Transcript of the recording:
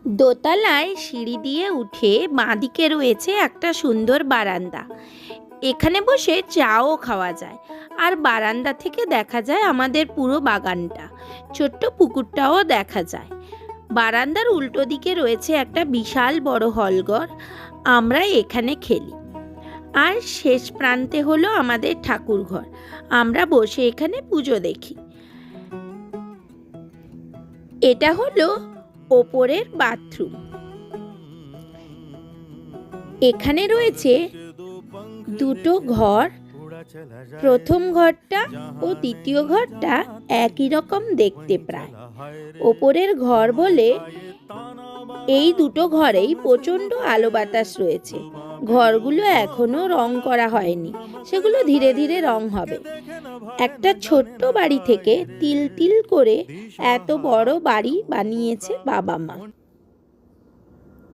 দোতলায় সিঁড়ি দিয়ে উঠে বাঁদিকে রয়েছে একটা সুন্দর বারান্দা। এখানে বসে চাও খাওয়া যায়, আর বারান্দা থেকে দেখা যায় আমাদের পুরো বাগানটা, ছোট্ট পুকুরটাও দেখা যায়। বারান্দার উল্টো দিকে রয়েছে একটা বিশাল বড় হলঘর, আমরা এখানে খেলি। আর শেষ প্রান্তে হলো আমাদের ঠাকুর ঘর, আমরা বসে এখানে পুজো দেখি। এটা হলো ওপরের বাথরুম। এখানে রয়েছে দুটো ঘর, প্রথম ঘরটা ও দ্বিতীয় ঘরটা একই রকম দেখতে প্রায়। ওপরের ঘর বলে এই দুটো ঘরেই প্রচণ্ড আলো বাতাস রয়েছে। ঘরগুলো এখনো রং করা হয়নি, সেগুলো ধীরে ধীরে রং হবে। একটা ছোট্ট বাড়ি থেকে তিল তিল করে এত বড় বাড়ি বানিয়েছে বাবা মা।